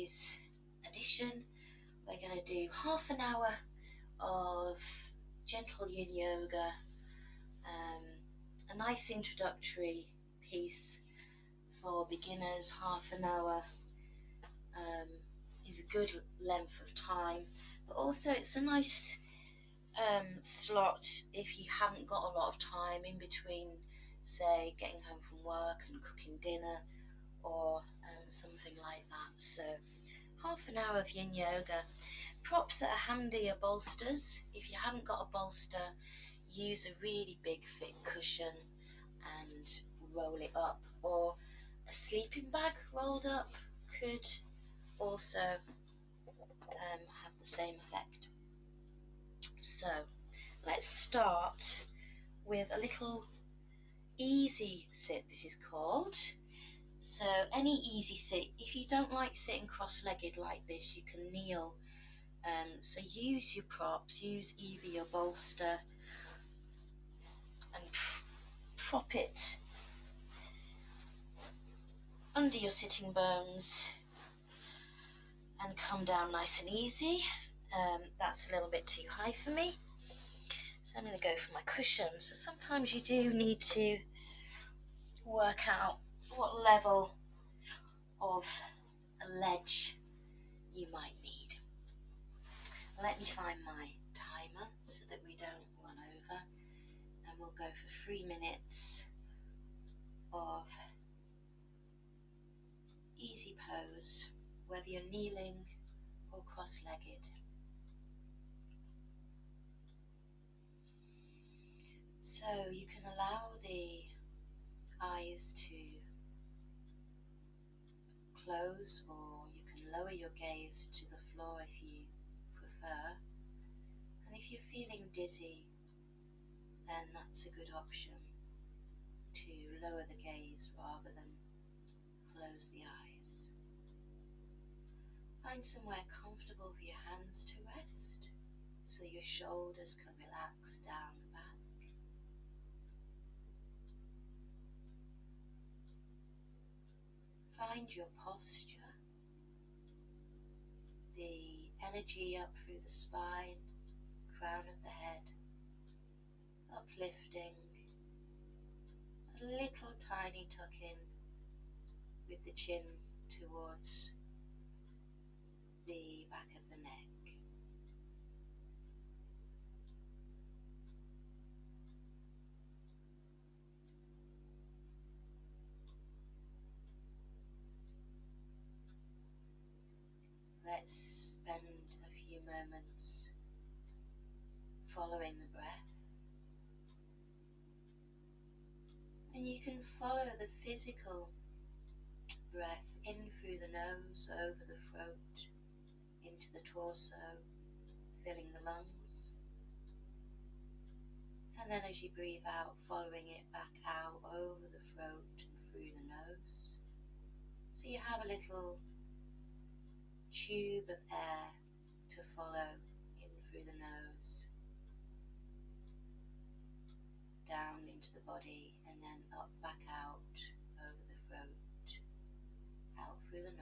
today's edition, we're going to do half an hour of gentle yin yoga, a nice introductory piece for beginners. Half an hour is a good length of time, but also it's a nice slot if you haven't got a lot of time in between, say getting home from work and cooking dinner or something like that. So half an hour of yin yoga. Props that are handy are bolsters. If you haven't got a bolster, use a really big thick cushion and roll it up, or a sleeping bag rolled up could also have the same effect. So let's start with a little easy sit, this is called. So any easy sit. If you don't like sitting cross-legged like this, you can kneel. So use your props, use either your bolster and prop it under your sitting bones and come down nice and easy. That's a little bit too high for me, so I'm going to go for my cushion. So sometimes you do need to work out what level of a ledge you might need. Let me find my timer so that we don't run over, and we'll go for 3 minutes of easy pose, whether you're kneeling or cross-legged. So you can allow the eyes to close, or you can lower your gaze to the floor if you prefer. And if you're feeling dizzy, then that's a good option to lower the gaze rather than close the eyes. Find somewhere comfortable for your hands to rest, so your shoulders can relax down the back. Find your posture, the energy up through the spine, crown of the head, uplifting, a little tiny tuck in with the chin towards the back of the neck. Let's spend a few moments following the breath, and you can follow the physical breath in through the nose, over the throat, into the torso, filling the lungs, and then as you breathe out, following it back out over the throat and through the nose. So you have a little tube of air to follow in through the nose, down into the body, and then up back out over the throat, out through the nose.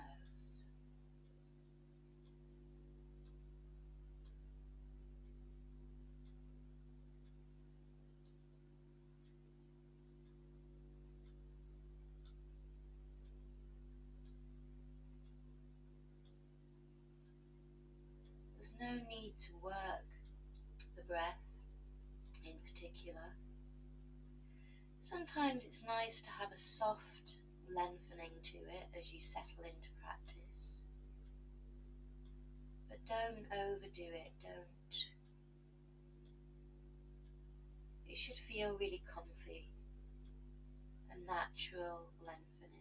There's no need to work the breath in particular. Sometimes it's nice to have a soft lengthening to it as you settle into practice, but don't overdo it. It should feel really comfy, a natural lengthening.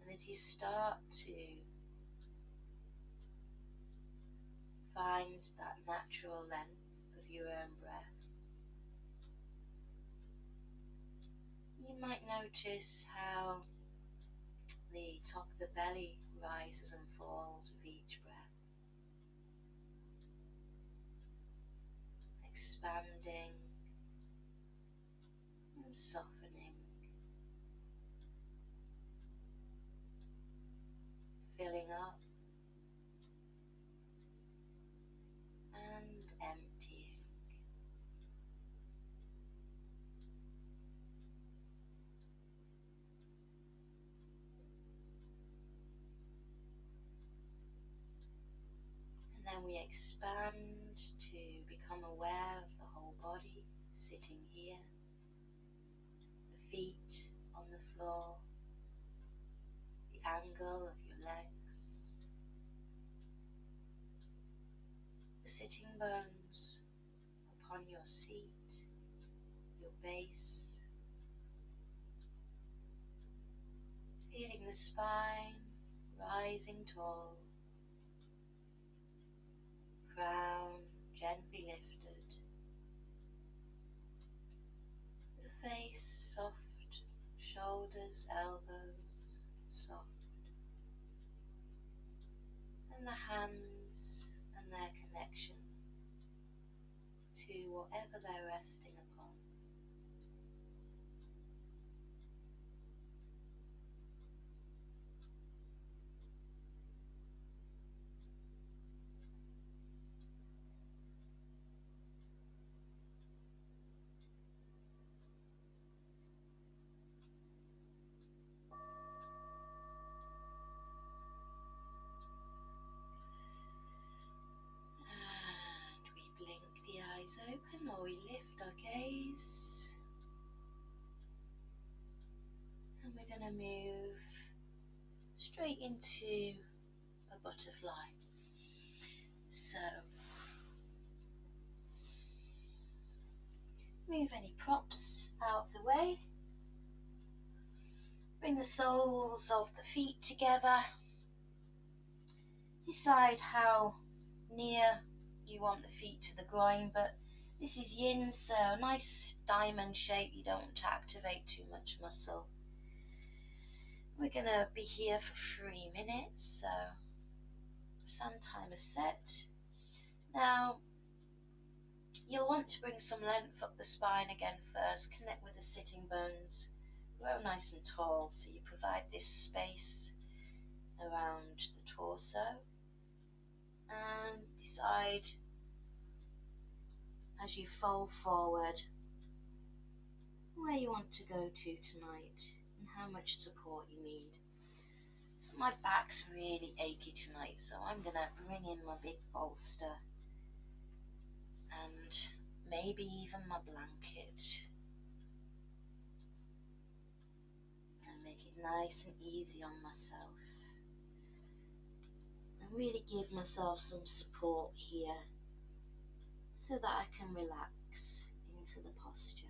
And as you start to find that natural length of your own breath, you might notice how the top of the belly rises and falls with each breath, expanding and and softening, filling up and emptying. And then we expand to become aware of the whole body, sitting here, the feet on the floor, the angle of your legs, the sitting bones upon your seat, your base, feeling the spine rising tall, crown gently lifted, the face soft, shoulders, elbows soft, and the hands and their connection to whatever they're resting upon. And we blink the eyes open, or we lift our gaze, and we're going to move straight into a butterfly. So move any props out of the way, bring the soles of the feet together, decide how near you want the feet to the groin, but this is yin, so nice diamond shape, you don't want to activate too much muscle. We're going to be here for 3 minutes, so sun timer set. Now you'll want to bring some length up the spine again first, connect with the sitting bones, grow nice and tall, so you provide this space around the torso, and decide as you fold forward where you want to go to tonight and how much support you need. So my back's really achy tonight, so I'm going to bring in my big bolster and maybe even my blanket and make it nice and easy on myself and really give myself some support here so that I can relax into the posture.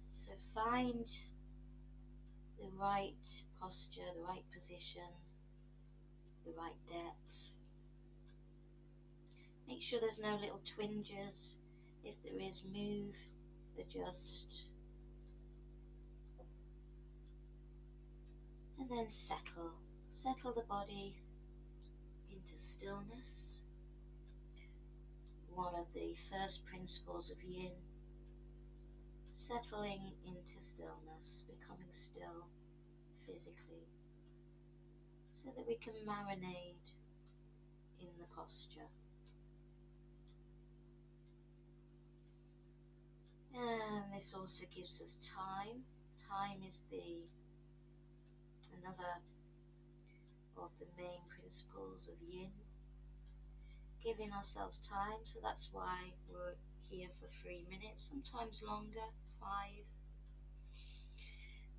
So find the right posture, the right position, the right depth. Make sure there's no little twinges. If there is, move, adjust, and then settle. Settle the body into stillness. One of the first principles of yin. Settling into stillness, becoming still physically, so that we can marinate in the posture. And this also gives us time. Time is another of the main principles of yin. Giving ourselves time, so that's why we're here for 3 minutes, sometimes longer, 5.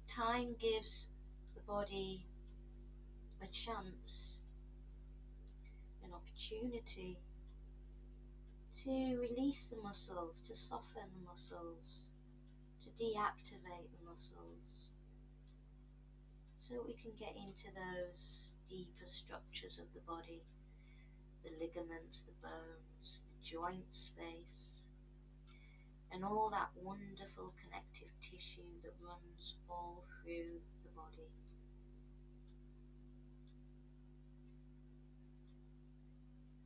Time gives the body a chance, an opportunity to release the muscles, to soften the muscles, to deactivate the muscles, so we can get into those deeper structures of the body, the ligaments, the bones, the joint space, and all that wonderful connective tissue that runs all through the body.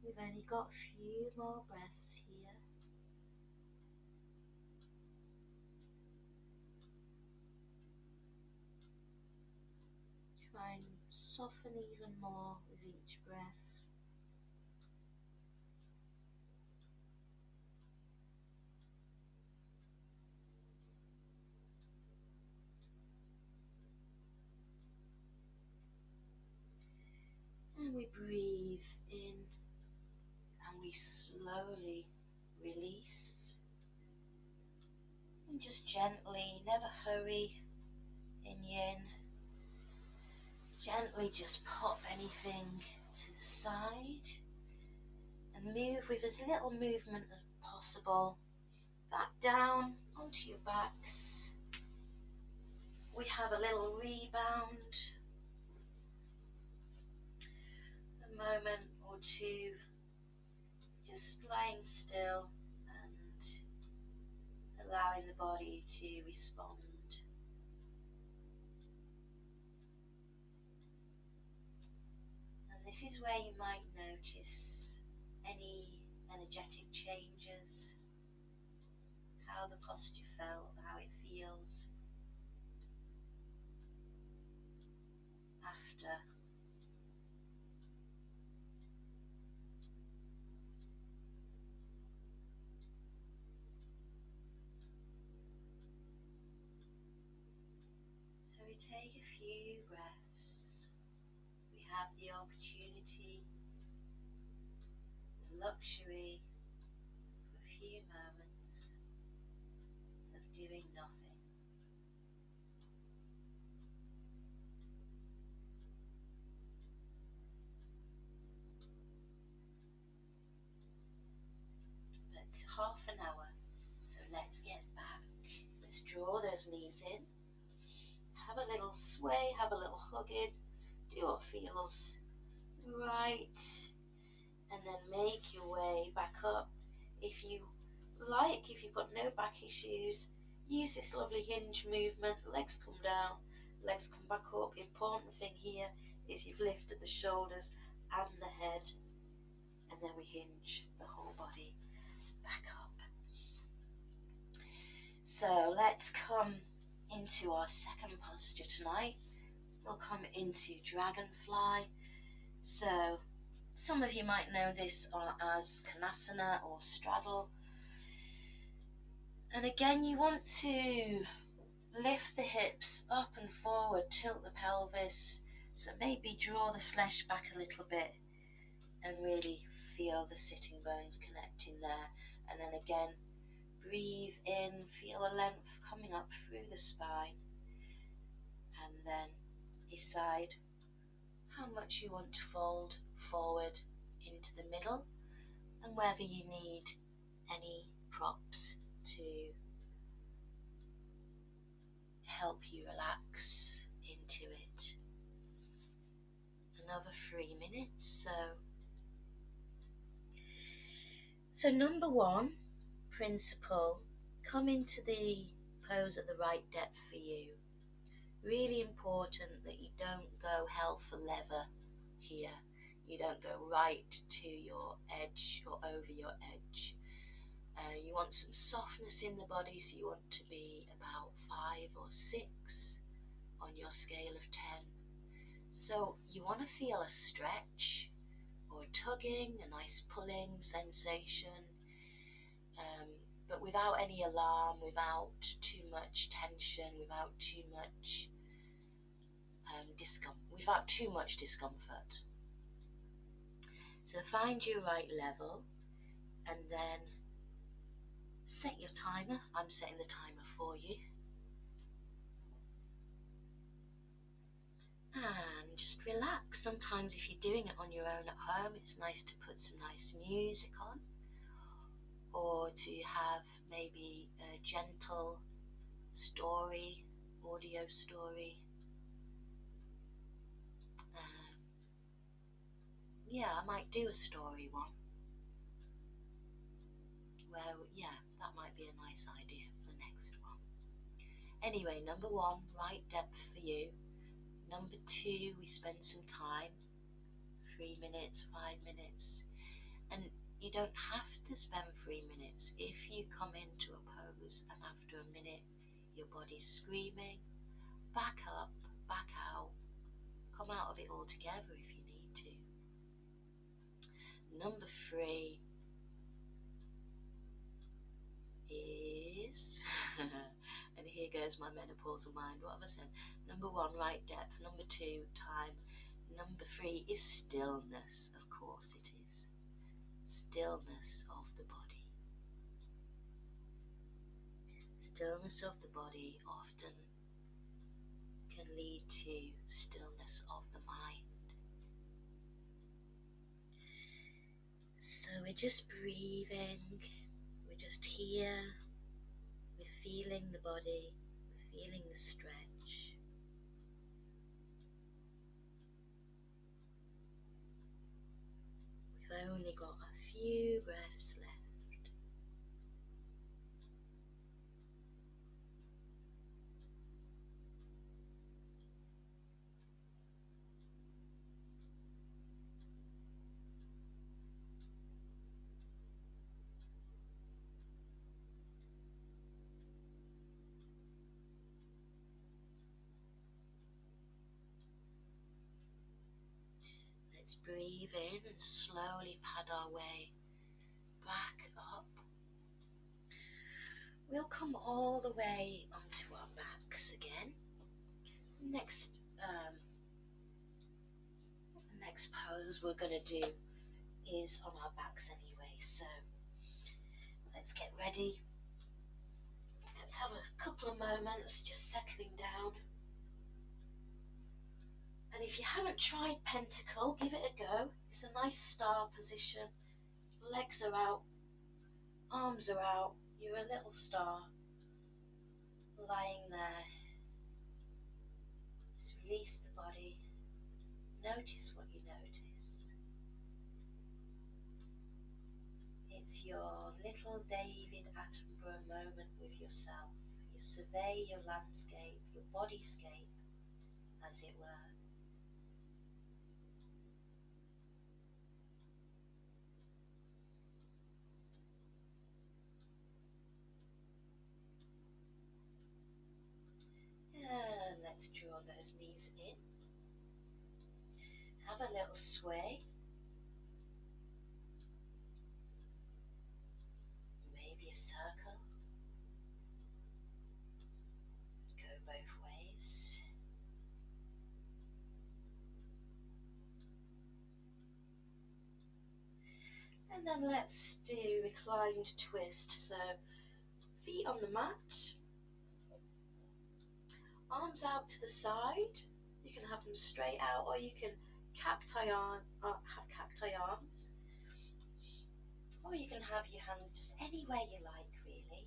We've only got a few more breaths here. Try and soften even more with each breath. And we breathe in and we slowly release. And just gently, never hurry in yin. Gently just pop anything to the side and move with as little movement as possible back down onto your backs. We have a little rebound, a moment or two just lying still and allowing the body to respond. And this is where you might notice any energetic changes, how the posture felt, how it feels after. So we take a few breaths. We have the opportunity, the luxury for a few moments of doing nothing. It's half an hour, so let's get back. Let's draw those knees in. Have a little sway, have a little hug in. Do what feels right. And then make your way back up. If you like, if you've got no back issues, use this lovely hinge movement. Legs come down, legs come back up. The important thing here is you've lifted the shoulders and the head, and then we hinge the whole body back up. So let's come into our second posture tonight. We'll come into dragonfly. So some of you might know this as Kanasana or straddle. And again, you want to lift the hips up and forward, tilt the pelvis. So maybe draw the flesh back a little bit and really feel the sitting bones connecting there. And then again, breathe in, feel a length coming up through the spine. And then decide how much you want to fold forward into the middle, and whether you need any props to help you relax into it. Another 3 minutes. So number one principle, come into the pose at the right depth for you. Really important that you don't go hell for leather here. You don't go right to your edge or over your edge. You want some softness in the body, so you want to be about 5 or 6 on your scale of 10. So you want to feel a stretch or tugging, a nice pulling sensation, but without any alarm, without too much tension, without too much discomfort. So find your right level and then set your timer. I'm setting the timer for you. And just relax. Sometimes if you're doing it on your own at home, it's nice to put some nice music on, or to have maybe a gentle story, audio story. I might do a story one where, that might be a nice idea for the next one. Anyway, number one, right depth for you. Number two, we spend some time, 3 minutes, 5 minutes, And you don't have to spend 3 minutes. If you come into a pose and after a minute your body's screaming, back up, back out, come out of it altogether if you need to. Number 3 is, and here goes my menopausal mind, what have I said? Number 1, right depth. Number 2, time. Number 3 is stillness. Of course it is. Stillness of the body. Stillness of the body often can lead to stillness of the mind. So we're just breathing, we're just here, we're feeling the body, we're feeling the stretch. We've only got a few breaths left. Let's breathe in and slowly pad our way back up. We'll come all the way onto our backs again. Next pose we're going to do is on our backs anyway, so let's get ready. Let's have a couple of moments just settling down. And if you haven't tried pentacle, give it a go. It's a nice star position. Legs are out, arms are out. You're a little star lying there. Just release the body. Notice what you notice. It's your little David Attenborough moment with yourself. You survey your landscape, your bodyscape, as it were. And let's draw those knees in. Have a little sway. Maybe a circle. Go both ways. And then let's do reclined twist. So feet on the mat, arms out to the side. You can have them straight out, or you can have cacti arms, or you can have your hands just anywhere you like, really.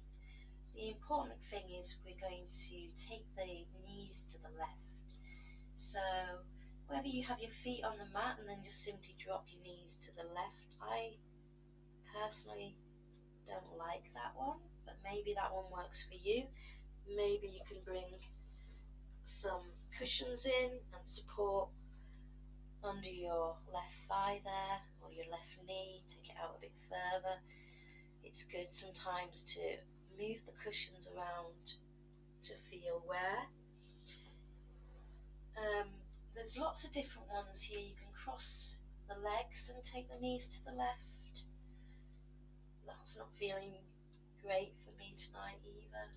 The important thing is we're going to take the knees to the left. So whether you have your feet on the mat and then just simply drop your knees to the left, I personally don't like that one, but maybe that one works for you. Maybe you can bring some cushions in and support under your left thigh there, or your left knee. Take it out a bit further. It's good sometimes to move the cushions around to feel where. There's lots of different ones here. You can cross the legs and take the knees to the left. That's not feeling great for me tonight either.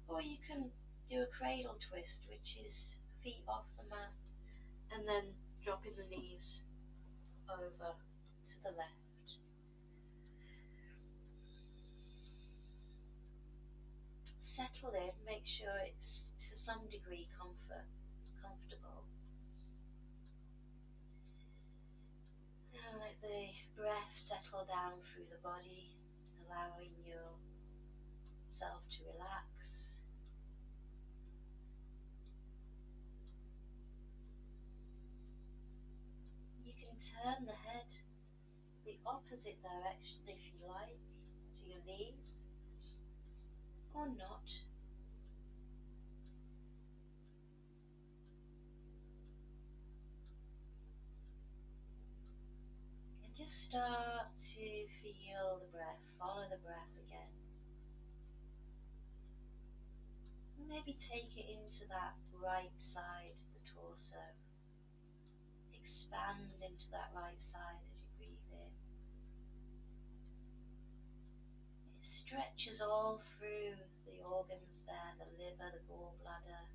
Or you can do a cradle twist, which is feet off the mat and then dropping the knees over to the left. Settle in, make sure it's to some degree comfortable. And let the breath settle down through the body, allowing yourself to relax. You can turn the head the opposite direction if you like, to your knees, or not. And just start to feel the breath, follow the breath again. Maybe take it into that right side of the torso. Expand into that right side as you breathe in. It stretches all through the organs there, the liver, the gallbladder.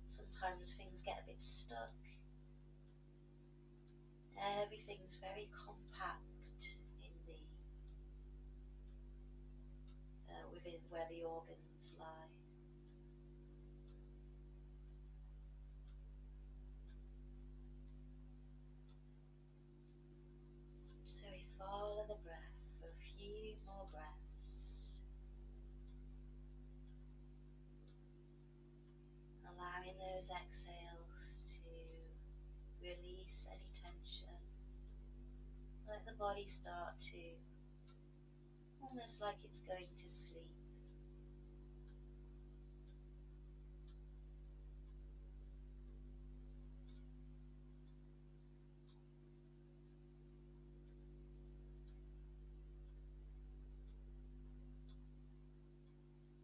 Sometimes things get a bit stuck. Everything's very compact in the within where the organs lie. So we follow the breath for a few more breaths, allowing those exhales to release any tension. Let the body start to, almost like it's going to sleep.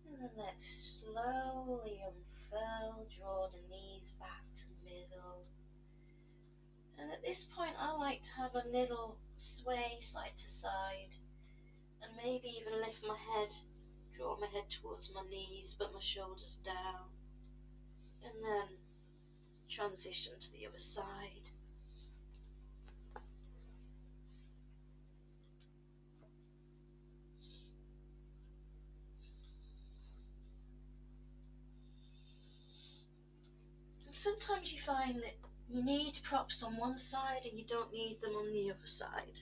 And then let's slowly unfurl, draw the knees back to the middle. And at this point I like to have a little sway side to side, and maybe even lift my head, draw my head towards my knees but my shoulders down, and then transition to the other side. And sometimes you find that you need props on one side and you don't need them on the other side.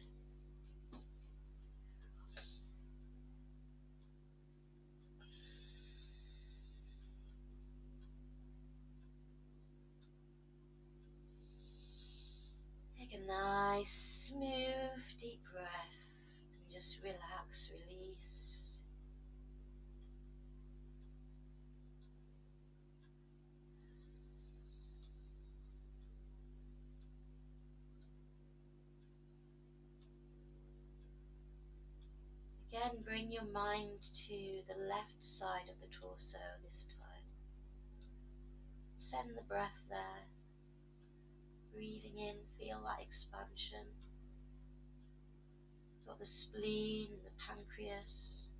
Take a nice, smooth, deep breath and just relax, release. Again, bring your mind to the left side of the torso this time. Send the breath there. Breathing in, feel that expansion. Got the spleen and the pancreas.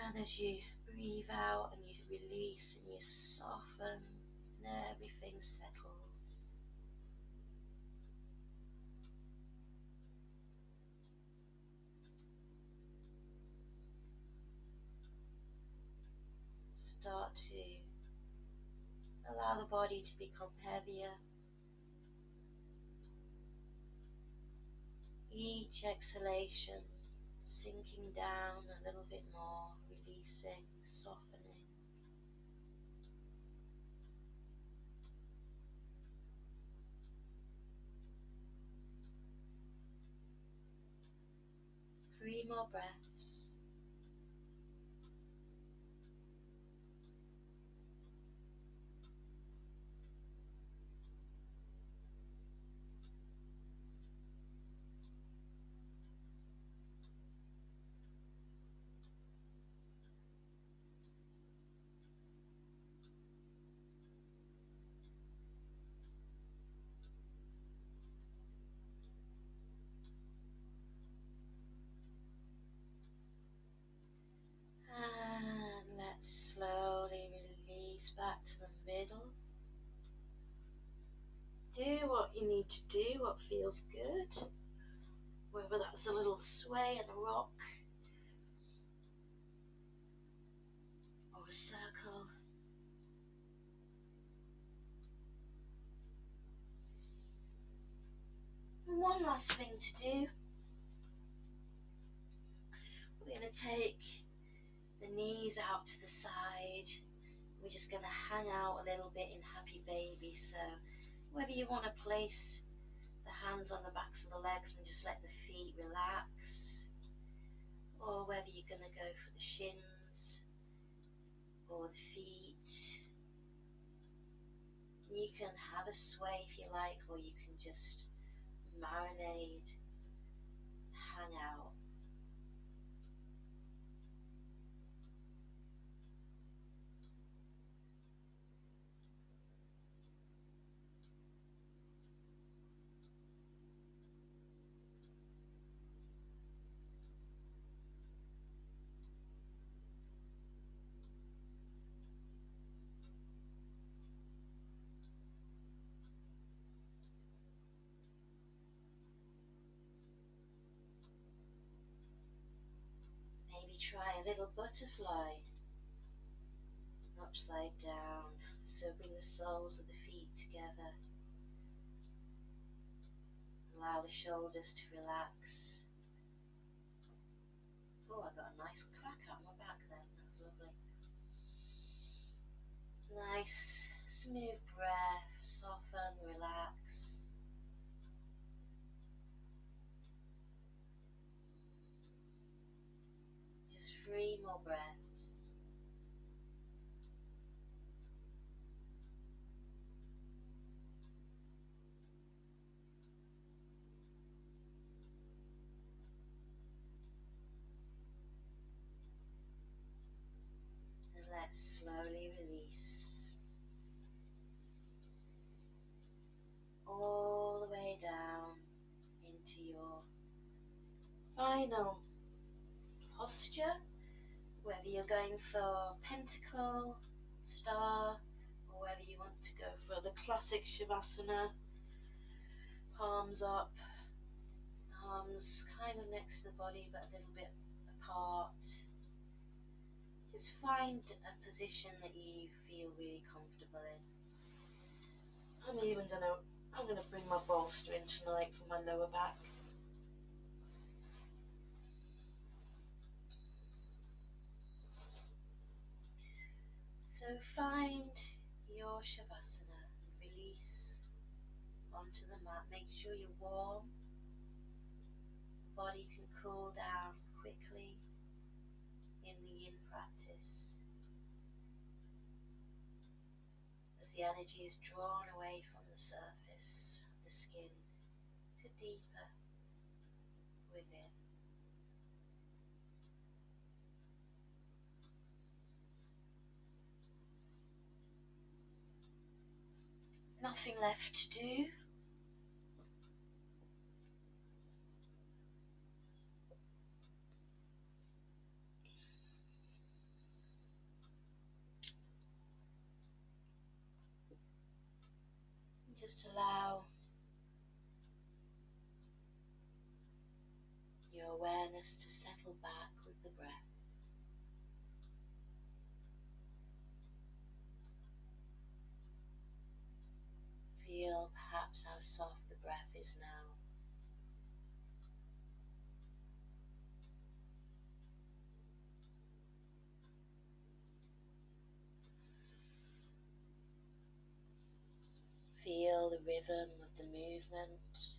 And as you breathe out and you release and you soften, and everything settles. Start to allow the body to become heavier. Each exhalation sinking down a little bit more, releasing, softening. Three more breaths. And let's slowly release back to the middle. Do what you need to do, what feels good. Whether that's a little sway and a rock, or a circle. And one last thing to do. We're going to take the knees out to the side. We're just going to hang out a little bit in happy baby. So whether you want to place the hands on the backs of the legs and just let the feet relax, or whether you're going to go for the shins or the feet. You You can have a sway if you like, or you can just marinate, hang out. Maybe try a little butterfly upside down. So bring the soles of the feet together. Allow the shoulders to relax. Oh, I got a nice crack out my back then. That was lovely. Nice, smooth breath. Soften, relax. Just 3 more breaths. And let's slowly release. All the way down into your final posture, whether you're going for pentacle, star, or whether you want to go for the classic Savasana, palms up, arms kind of next to the body but a little bit apart. Just find a position that you feel really comfortable in. I'm gonna bring my bolster in tonight for my lower back. So find your Shavasana and release onto the mat. Make sure you're warm. Body can cool down quickly in the yin practice as the energy is drawn away from the surface of the skin to deeper within. Nothing left to do. Just allow your awareness to settle back with the breath. Feel perhaps how soft the breath is now. Feel the rhythm of the movement.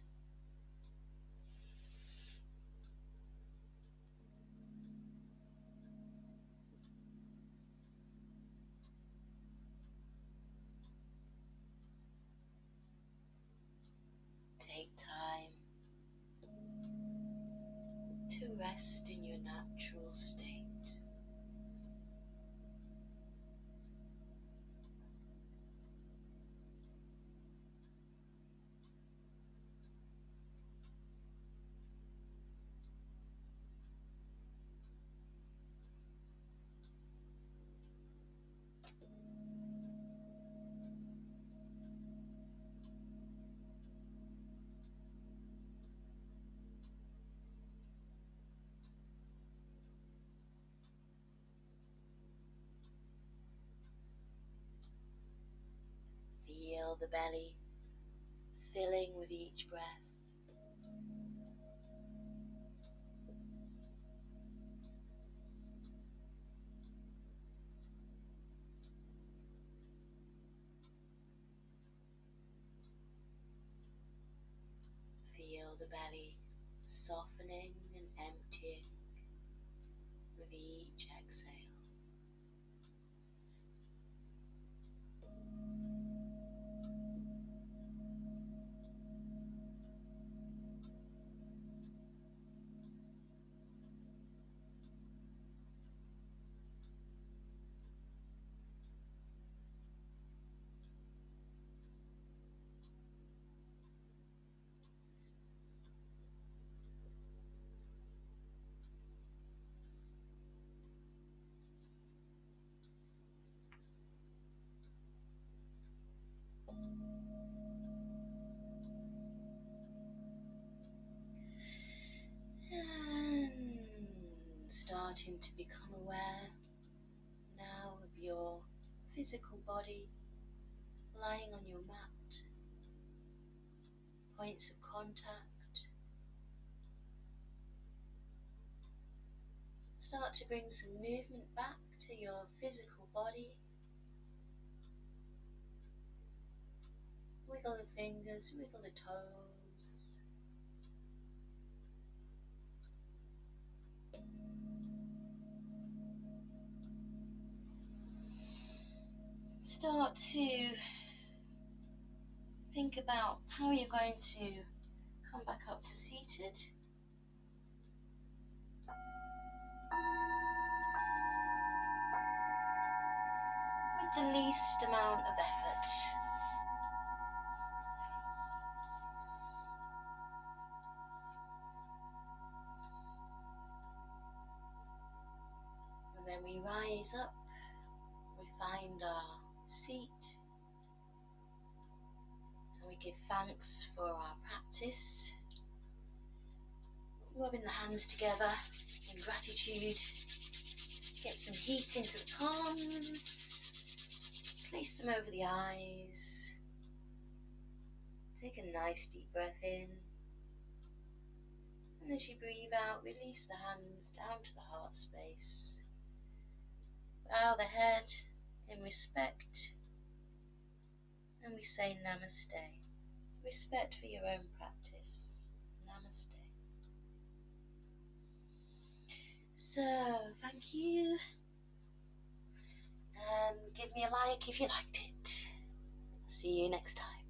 Take time to rest in your natural state. Feel the belly filling with each breath. Feel the belly softening and emptying with each exhale. starting to become aware now of your physical body lying on your mat, points of contact. Start to bring some movement back to your physical body. Wiggle the fingers, wiggle the toes. Start to think about how you're going to come back up to seated. With the least amount of effort. And then we rise up, we find our seat, and we give thanks for our practice. Rubbing the hands together in gratitude. Get some heat into the palms. Place them over the eyes. Take a nice deep breath in. And as you breathe out, release the hands down to the heart space. Bow the head in respect. And we say namaste. Respect for your own practice. Namaste. So, thank you. And give me a like if you liked it. See you next time.